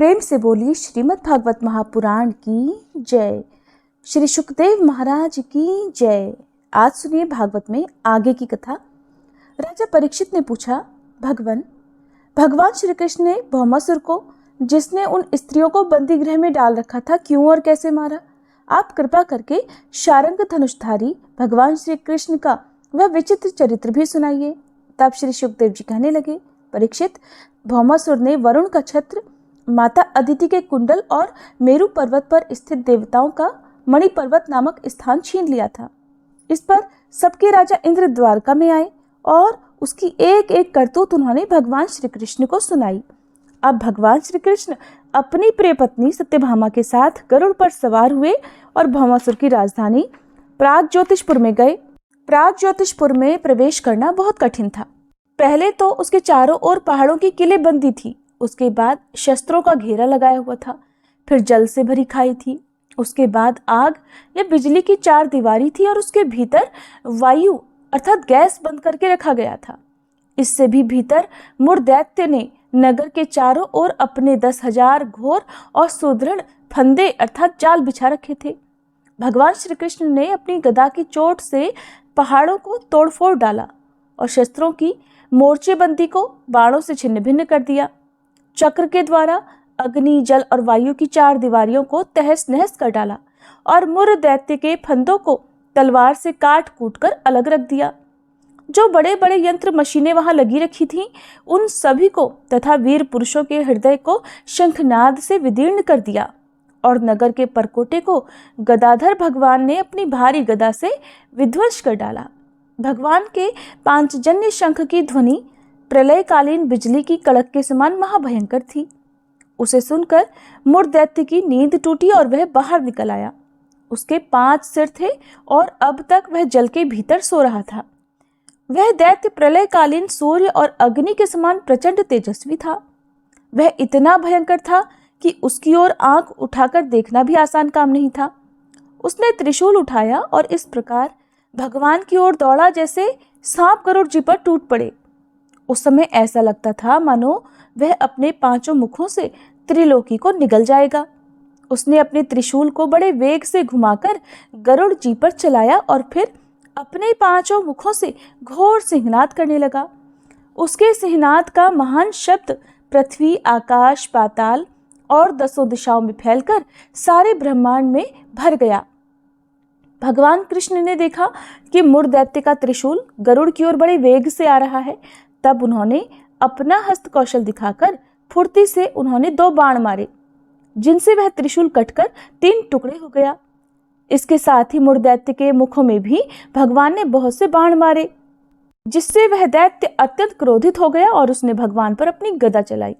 प्रेम से बोली श्रीमद् भागवत महापुराण की जय। श्री सुखदेव महाराज की जय। आज सुनिए भागवत में आगे की कथा। राजा परीक्षित ने पूछा, भगवान श्री कृष्ण ने भौमासुर को, जिसने उन स्त्रियों को बंदी गृह में डाल रखा था, क्यों और कैसे मारा? आप कृपा करके शारंग धनुषधारी भगवान श्री कृष्ण का वह विचित्र चरित्र भी सुनाइए। तब श्री सुखदेव जी कहने लगे, परीक्षित, भौमासुर ने वरुण का छत्र, माता अदिति के कुंडल और मेरु पर्वत पर स्थित देवताओं का मणि पर्वत नामक स्थान छीन लिया था। इस पर सबके राजा इंद्र द्वारका में आए और उसकी एक एक करतूत उन्होंने भगवान श्री कृष्ण को सुनाई। अब भगवान श्री कृष्ण अपनी प्रिय पत्नी सत्यभामा के साथ गरुड़ पर सवार हुए और भौमासुर की राजधानी प्रागज्योतिषपुर में गए। प्रागज्योतिषपुर में प्रवेश करना बहुत कठिन था। पहले तो उसके चारों ओर पहाड़ों की किलेबंदी थी, उसके बाद शस्त्रों का घेरा लगाया हुआ था, फिर जल से भरी खाई थी, उसके बाद आग या बिजली की चार दीवारी थी और उसके भीतर वायु अर्थात गैस बंद करके रखा गया था। इससे भी भीतर मुर दैत्य ने नगर के चारों ओर अपने 10,000 घोर और सुदृढ़ फंदे अर्थात जाल बिछा रखे थे। भगवान श्री कृष्ण ने अपनी गदा की चोट से पहाड़ों को तोड़फोड़ डाला और शस्त्रों की मोर्चेबंदी को बाणों से छिन्न भिन्न कर दिया। चक्र के द्वारा अग्नि, जल और वायु की चार दीवारियों को तहस नहस कर डाला और मुर दैत्य के फंदों को तलवार से काट कूट कर अलग रख दिया। जो बड़े बड़े यंत्र मशीनें वहां लगी रखी थीं, उन सभी को तथा वीर पुरुषों के हृदय को शंखनाद से विदीर्ण कर दिया और नगर के परकोटे को गदाधर भगवान ने अपनी भारी गदा से विध्वंस कर डाला। भगवान के पांचजन्य शंख की ध्वनि प्रलयकालीन बिजली की कड़क के समान महाभयंकर थी। उसे सुनकर मुर दैत्य की नींद टूटी और वह बाहर निकल आया। उसके 5 सिर थे और अब तक वह जल के भीतर सो रहा था। वह दैत्य प्रलयकालीन सूर्य और अग्नि के समान प्रचंड तेजस्वी था। वह इतना भयंकर था कि उसकी ओर आंख उठाकर देखना भी आसान काम नहीं था। उसने त्रिशूल उठाया और इस प्रकार भगवान की ओर दौड़ा जैसे सांप गरुड़ जी पर टूट पड़े। उस समय ऐसा लगता था मानो वह अपने 5 मुखों से त्रिलोकी को निगल जाएगा। उसने अपने त्रिशूल को बड़े वेग से घुमाकर गरुड़ जी पर चलाया और फिर अपने 5 मुखों से घोर सिंहनाद करने लगा। उसके सिंहनाद का महान शब्द पृथ्वी, आकाश, पाताल और 10 दिशाओं में फैलकर सारे ब्रह्मांड में भर गया। भगवान कृष्ण ने देखा कि मुर दैत्य का त्रिशूल गरुड़ की ओर बड़े वेग से आ रहा है। तब उन्होंने अपना हस्त कौशल दिखाकर फुर्ती से उन्होंने 2 बाण मारे, जिनसे वह त्रिशूल कटकर 3 टुकड़े हो गया। इसके साथ ही मुर दैत्य के मुखों में भी भगवान ने बहुत से बाण मारे, जिससे वह दैत्य अत्यंत क्रोधित हो गया और उसने भगवान पर अपनी गदा चलाई।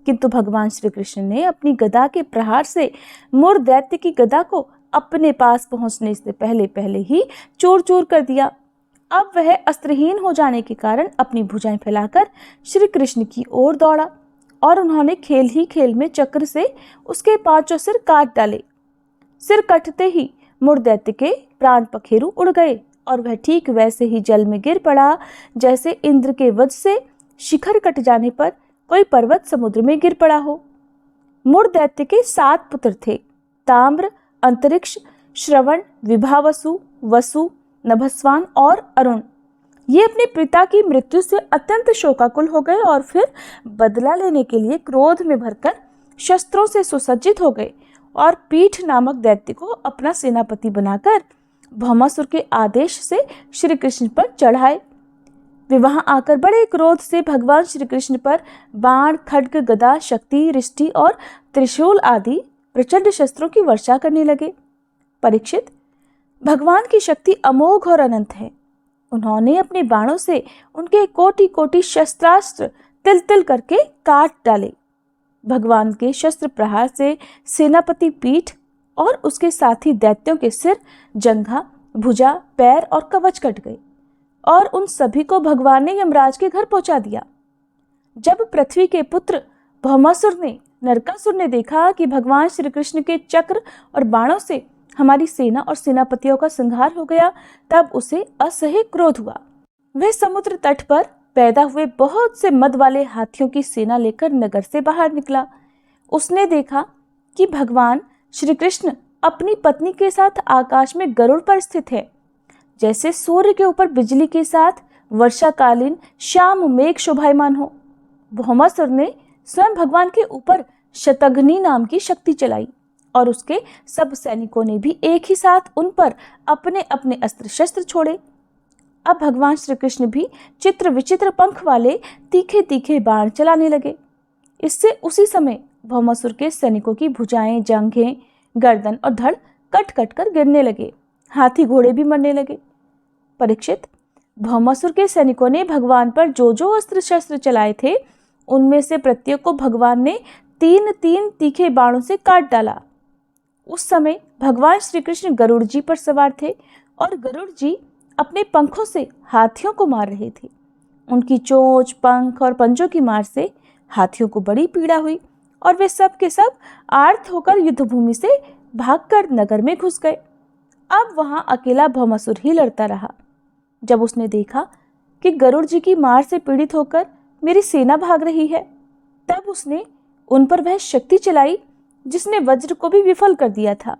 किंतु भगवान श्री कृष्ण ने अपनी गदा के प्रहार से मुर दैत्य की गदा को अपने पास पहुंचने से पहले ही चूर चूर कर दिया। अब वह अस्त्रहीन हो जाने के कारण अपनी भुजाएं फैलाकर श्री कृष्ण की ओर दौड़ा और उन्होंने खेल ही खेल में चक्र से उसके 5 सिर काट डाले। सिर कटते ही मुर दैत्य के प्राण पखेरु उड़ गए और वह ठीक वैसे ही जल में गिर पड़ा जैसे इंद्र के वज्र से शिखर कट जाने पर कोई पर्वत समुद्र में गिर पड़ा हो। मुर दैत्य के 7 पुत्र थे, ताम्र, अंतरिक्ष, श्रवण, विभावसु, वसु, नभस्वान और अरुण। ये अपने पिता की मृत्यु से अत्यंत शोकाकुल हो गए और फिर बदला लेने के लिए क्रोध में भरकर शस्त्रों से सुसज्जित हो गए और पीठ नामक दैत्य को अपना सेनापति बनाकर भौमासुर के आदेश से श्री कृष्ण पर चढ़ाए। वे वहां आकर बड़े क्रोध से भगवान श्री कृष्ण पर बाण, खड्ग, गदा, शक्ति, रिष्टि और त्रिशूल आदि प्रचंड शस्त्रों की वर्षा करने लगे। परीक्षित, भगवान की शक्ति अमोघ और अनंत है। उन्होंने अपने बाणों से उनके कोटि कोटि शस्त्रास्त्र तिल तिल करके काट डाले। भगवान के शस्त्र प्रहार से सेनापति पीठ और उसके साथी दैत्यों के सिर, जंघा, भुजा, पैर और कवच कट गए और उन सभी को भगवान ने यमराज के घर पहुंचा दिया। जब पृथ्वी के पुत्र भौमासुर ने, नरकासुर ने देखा कि भगवान श्री कृष्ण के चक्र और बाणों से हमारी सेना और सेनापतियों का संहार हो गया, तब उसे असह्य क्रोध हुआ। वह समुद्र तट पर पैदा हुए बहुत से मद वाले हाथियों की सेना लेकर नगर से बाहर निकला। उसने देखा कि भगवान श्री कृष्ण अपनी पत्नी के साथ आकाश में गरुड़ पर स्थित है। जैसे सूर्य के ऊपर बिजली के साथ वर्षाकालीन श्याम मेघ शोभायमान हो। भौमासुर ने स्वयं भगवान के ऊपर शतघ्नी नाम की शक्ति चलाई और उसके सब सैनिकों ने भी एक ही साथ उन पर अपने अपने अस्त्र शस्त्र छोड़े। अब भगवान श्री कृष्ण भी चित्र विचित्र पंख वाले तीखे तीखे बाण चलाने लगे। इससे उसी समय भौमासुर के सैनिकों की भुजाएं, जांघें, गर्दन और धड़ कट कट कर गिरने लगे। हाथी घोड़े भी मरने लगे। परीक्षित, भौमासुर के सैनिकों ने भगवान पर जो जो अस्त्र शस्त्र चलाए थे उनमें से प्रत्येक को भगवान ने 3-3 तीखे बाणों से काट डाला। उस समय भगवान श्री कृष्ण गरुड़ जी पर सवार थे और गरुड़ जी अपने पंखों से हाथियों को मार रहे थे। उनकी चोंच, पंख और पंजों की मार से हाथियों को बड़ी पीड़ा हुई और वे सब के सब आर्त होकर युद्धभूमि से भागकर नगर में घुस गए। अब वहां अकेला भौमासुर ही लड़ता रहा। जब उसने देखा कि गरुड़ जी की मार से पीड़ित होकर मेरी सेना भाग रही है, तब उसने उन पर वह शक्ति चलाई जिसने वज्र को भी विफल कर दिया था,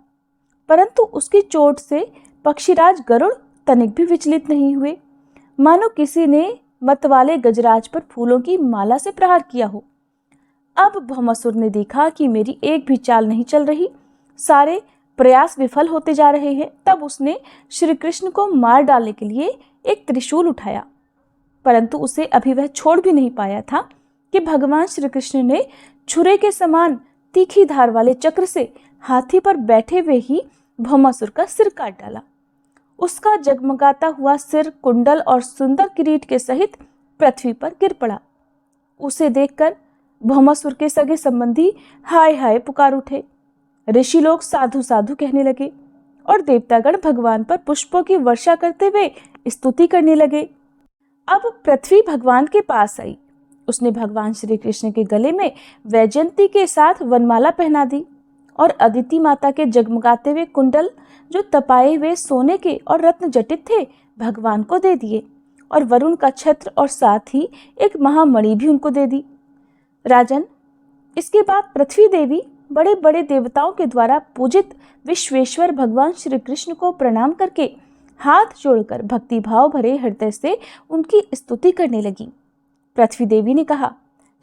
परंतु उसकी चोट से पक्षीराज गरुड़ तनिक भी विचलित नहीं हुए, मानो किसी ने मतवाले गजराज पर फूलों की माला से प्रहार किया हो। अब भौमासुर ने देखा कि मेरी एक भी चाल नहीं चल रही, सारे प्रयास विफल होते जा रहे हैं। तब उसने श्री कृष्ण को मार डालने के लिए एक त्रिशूल उठाया, परंतु उसे अभी वह छोड़ भी नहीं पाया था कि भगवान श्री कृष्ण ने छुरे के समान तीखी धार वाले चक्र से हाथी पर बैठे हुए ही भौमासुर का सिर काट डाला। उसका जगमगाता हुआ सिर कुंडल और सुंदर किरीट के सहित पृथ्वी पर गिर पड़ा। उसे देखकर भौमासुर के सगे संबंधी हाय हाय पुकार उठे। ऋषि लोग साधु साधु कहने लगे और देवतागण भगवान पर पुष्पों की वर्षा करते हुए स्तुति करने लगे। अब पृथ्वी भगवान के पास आई। उसने भगवान श्री कृष्ण के गले में वैजयंती के साथ वनमाला पहना दी और अदिति माता के जगमगाते हुए कुंडल जो तपाए हुए सोने के और रत्न जटित थे भगवान को दे दिए और वरुण का छत्र और साथ ही एक महामणि भी उनको दे दी। राजन, इसके बाद पृथ्वी देवी बड़े बड़े देवताओं के द्वारा पूजित विश्वेश्वर भगवान श्री कृष्ण को प्रणाम करके हाथ जोड़कर भक्ति भाव भरे हृदय से उनकी स्तुति करने लगी। पृथ्वी देवी ने कहा,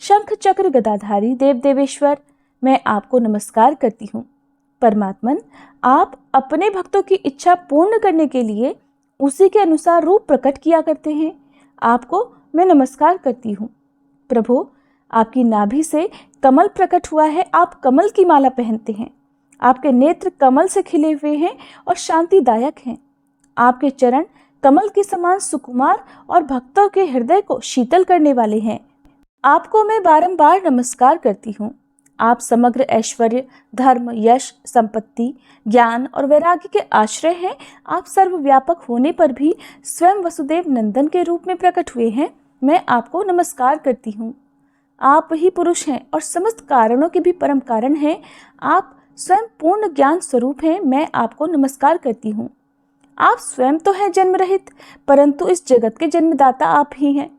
शंख चक्र गदाधारी देव देवेश्वर, मैं आपको नमस्कार करती हूँ। परमात्मन, आप अपने भक्तों की इच्छा पूर्ण करने के लिए उसी के अनुसार रूप प्रकट किया करते हैं। आपको मैं नमस्कार करती हूँ। प्रभु, आपकी नाभि से कमल प्रकट हुआ है। आप कमल की माला पहनते हैं। आपके नेत्र कमल से खिले हुए हैं और शांतिदायक हैं। आपके चरण कमल के समान सुकुमार और भक्तों के हृदय को शीतल करने वाले हैं। आपको मैं बारंबार नमस्कार करती हूँ। आप समग्र ऐश्वर्य, धर्म, यश, संपत्ति, ज्ञान और वैराग्य के आश्रय हैं। आप सर्वव्यापक होने पर भी स्वयं वसुदेव नंदन के रूप में प्रकट हुए हैं। मैं आपको नमस्कार करती हूँ। आप ही पुरुष हैं और समस्त कारणों के भी परम कारण हैं। आप स्वयं पूर्ण ज्ञान स्वरूप हैं। मैं आपको नमस्कार करती हूँ। आप स्वयं तो हैं जन्म रहित, परंतु इस जगत के जन्मदाता आप ही हैं।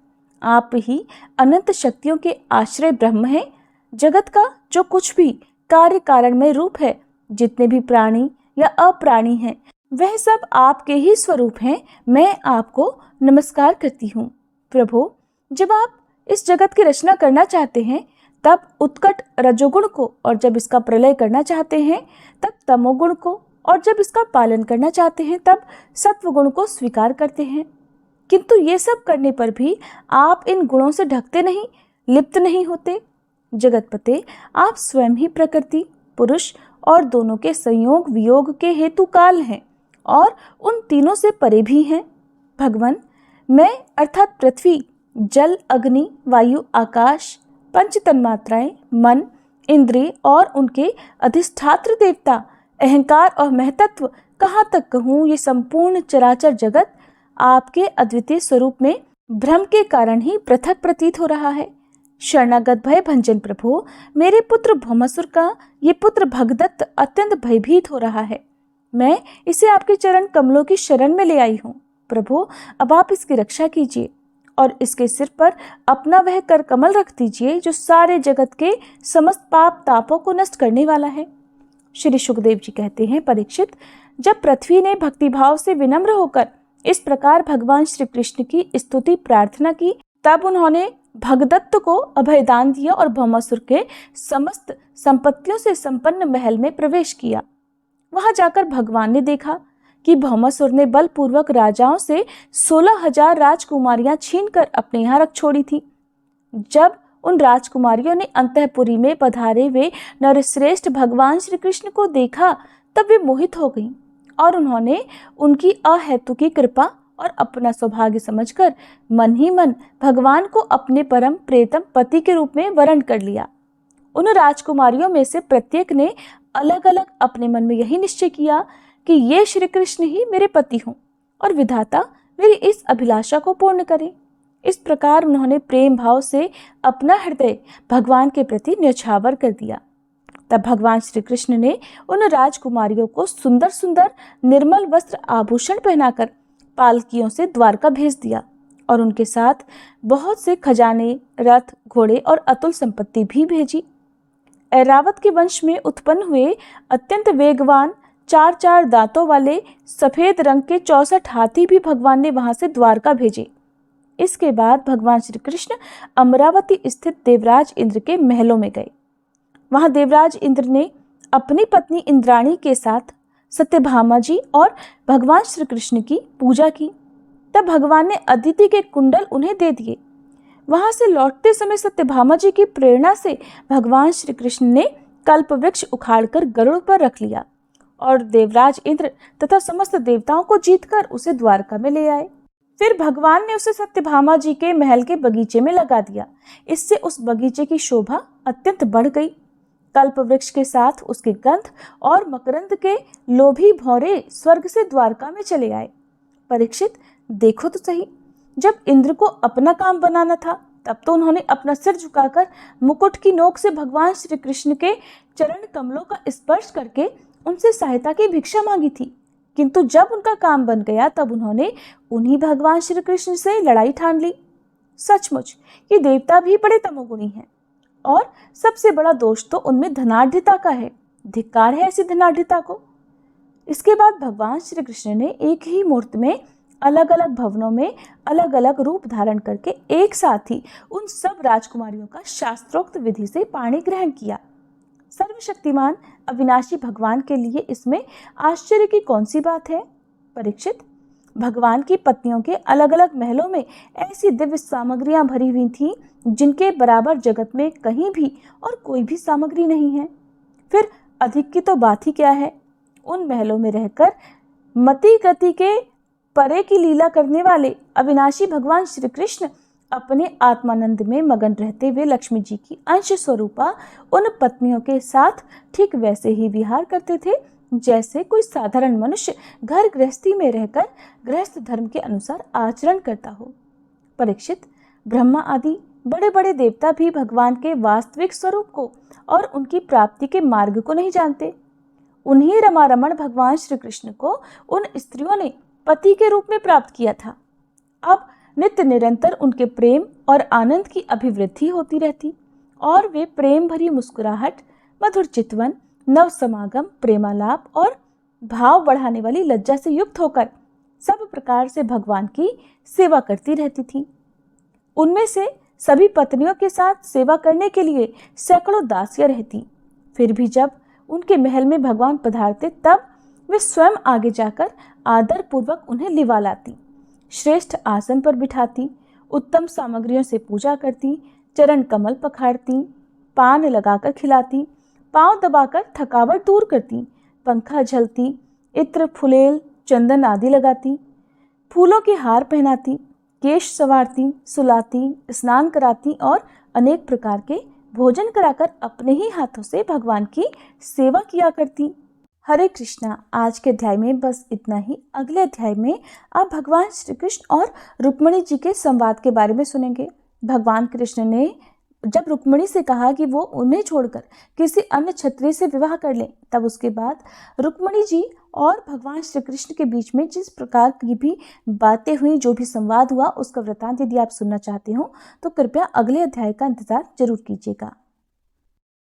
आप ही अनंत शक्तियों के आश्रय ब्रह्म हैं। जगत का जो कुछ भी कार्य कारण में रूप है, जितने भी प्राणी या अप्राणी हैं, वह सब आपके ही स्वरूप हैं। मैं आपको नमस्कार करती हूँ। प्रभु, जब आप इस जगत की रचना करना चाहते हैं तब उत्कट रजोगुण को, और जब इसका प्रलय करना चाहते हैं तब तमोगुण को, और जब इसका पालन करना चाहते हैं तब सत्वगुण को स्वीकार करते हैं। किंतु ये सब करने पर भी आप इन गुणों से ढकते नहीं, लिप्त नहीं होते। जगतपते, आप स्वयं ही प्रकृति, पुरुष और दोनों के संयोग वियोग के हेतु काल हैं और उन तीनों से परे भी हैं। भगवान, मैं अर्थात पृथ्वी, जल, अग्नि, वायु, आकाश, पंच तन्मात्राएं, मन, इंद्रिय और उनके अधिष्ठात्र देवता, अहंकार और महतत्व, कहाँ तक कहूँ, ये संपूर्ण चराचर जगत आपके अद्वितीय स्वरूप में भ्रम के कारण ही पृथक प्रतीत हो रहा है। शरणागत भय भंजन प्रभु, मेरे पुत्र भौमासुर का ये पुत्र भगदत्त अत्यंत भयभीत हो रहा है। मैं इसे आपके चरण कमलों की शरण में ले आई हूँ। प्रभु, अब आप इसकी रक्षा कीजिए और इसके सिर पर अपना वह कर कमल रख दीजिए जो सारे जगत के समस्त पाप तापों को नष्ट करने वाला है। श्री सुखदेव जी कहते हैं, परीक्षित, जब पृथ्वी ने भक्तिभाव से विनम्र होकर इस प्रकार भगवान श्री कृष्ण की स्तुति प्रार्थना की, तब उन्होंने भगदत्त को अभयदान दिया और भौमासुर के समस्त संपत्तियों से संपन्न महल में प्रवेश किया। वहां जाकर भगवान ने देखा कि भौमासुर ने बलपूर्वक राजाओं से 16,000 राजकुमारियां छीनकर अपने यहाँ रख छोड़ी थी। जब उन राजकुमारियों ने अंतःपुरी में पधारे वे नरश्रेष्ठ भगवान श्री कृष्ण को देखा, तब वे मोहित हो गईं और उन्होंने उनकी अहेतुकी कृपा और अपना सौभाग्य समझकर मन ही मन भगवान को अपने परम प्रियतम पति के रूप में वरण कर लिया। उन राजकुमारियों में से प्रत्येक ने अलग अलग अपने मन में यही निश्चय किया कि ये श्री कृष्ण ही मेरे पति हों और विधाता मेरी इस अभिलाषा को पूर्ण करें। इस प्रकार उन्होंने प्रेम भाव से अपना हृदय भगवान के प्रति न्यौछावर कर दिया। तब भगवान श्री कृष्ण ने उन राजकुमारियों को सुंदर सुंदर निर्मल वस्त्र आभूषण पहनाकर पालकियों से द्वारका भेज दिया और उनके साथ बहुत से खजाने, रथ, घोड़े और अतुल संपत्ति भी भेजी। ऐरावत के वंश में उत्पन्न हुए अत्यंत वेगवान 4-4 दांतों वाले सफेद रंग के 64 हाथी भी भगवान ने वहां से द्वारका भेजे। इसके बाद भगवान श्री कृष्ण अमरावती स्थित देवराज इंद्र के महलों में गए। वहां देवराज इंद्र ने अपनी पत्नी इंद्राणी के साथ सत्यभामा जी और भगवान श्री कृष्ण की पूजा की। तब भगवान ने अदिति के कुंडल उन्हें दे दिए। वहां से लौटते समय सत्यभामा जी की प्रेरणा से भगवान श्री कृष्ण ने कल्प वृक्ष उखाड़कर गरुड़ पर रख लिया और देवराज इंद्र तथा समस्त देवताओं को जीतकर उसे द्वारका में ले आए। फिर भगवान ने उसे सत्यभामा जी के महल के बगीचे में लगा दिया। इससे उस बगीचे की शोभा अत्यंत बढ़ गई। कल्प वृक्ष के साथ उसके गंध और मकरंद के लोभी भौरे स्वर्ग से द्वारका में चले आए। परीक्षित, देखो तो सही, जब इंद्र को अपना काम बनाना था तब तो उन्होंने अपना सिर झुकाकर मुकुट की नोक से भगवान श्री कृष्ण के चरण कमलों का स्पर्श करके उनसे सहायता की भिक्षा मांगी थी, किंतु जब उनका काम बन गया तब उन्होंने उन्हीं भगवान श्री कृष्ण से लड़ाई ठान ली। सचमुच ये देवता भी बड़े तमोगुणी हैं और सबसे बड़ा दोष तो उनमें धनाढ़ता का है। धिक्कार है ऐसी धनाढ़ता को। इसके बाद भगवान श्री कृष्ण ने एक ही मुहूर्त में अलग अलग भवनों में अलग अलग रूप धारण करके एक साथ ही उन सब राजकुमारियों का शास्त्रोक्त विधि से पाणी ग्रहण किया। सर्वशक्तिमान अविनाशी भगवान के लिए इसमें आश्चर्य की कौन सी बात है? परीक्षित, भगवान की पत्नियों के अलग अलग महलों में ऐसी दिव्य सामग्रियां भरी हुई थीं जिनके बराबर जगत में कहीं भी और कोई भी सामग्री नहीं है। फिर अधिक की तो बात ही क्या है। उन महलों में रहकर मति गति के परे की लीला करने वाले अविनाशी भगवान श्री कृष्ण अपने आत्मानंद में मगन रहते हुए लक्ष्मी जी की अंश स्वरूपा उन पत्नियों के साथ ठीक वैसे ही विहार करते थे जैसे कोई साधारण मनुष्य घर गृहस्थी में रहकर गृहस्थ धर्म के अनुसार आचरण करता हो। परीक्षित, ब्रह्मा आदि बड़े बड़े देवता भी भगवान के वास्तविक स्वरूप को और उनकी प्राप्ति के मार्ग को नहीं जानते। उन्हीं रमारमण भगवान श्री कृष्ण को उन स्त्रियों ने पति के रूप में प्राप्त किया था। अब नित्य निरंतर उनके प्रेम और आनंद की अभिवृद्धि होती रहती और वे प्रेम भरी मुस्कुराहट, मधुर चितवन, नव समागम, प्रेमालाप और भाव बढ़ाने वाली लज्जा से युक्त होकर सब प्रकार से भगवान की सेवा करती रहती थी। उनमें से सभी पत्नियों के साथ सेवा करने के लिए सैकड़ों दासियां रहती। फिर भी जब उनके महल में भगवान पधारते तब वे स्वयं आगे जाकर आदर पूर्वक उन्हें लिवा लाती, श्रेष्ठ आसन पर बिठाती, उत्तम सामग्रियों से पूजा करती, चरण कमल पखाड़ती, पान लगाकर खिलाती, पांव दबाकर थकावट दूर करती, पंखा झलती, इत्र, फुलेल, चंदन आदि लगाती, फूलों के हार पहनाती, केश संवारती, सुलाती, स्नान कराती और अनेक प्रकार के भोजन कराकर अपने ही हाथों से भगवान की सेवा किया करती। हरे कृष्णा। आज के अध्याय में बस इतना ही। अगले अध्याय में आप भगवान श्री कृष्ण और रुक्मिणी जी के संवाद के बारे में सुनेंगे। भगवान कृष्ण ने जब रुक्मिणी से कहा कि वो उन्हें छोड़कर किसी अन्य क्षत्रिय से विवाह कर लें, तब उसके बाद रुक्मिणी जी और भगवान श्री कृष्ण के बीच में जिस प्रकार की भी बातें हुई, जो भी संवाद हुआ, उसका वृतांत यदि आप सुनना चाहते हो तो कृपया अगले अध्याय का इंतजार जरूर कीजिएगा।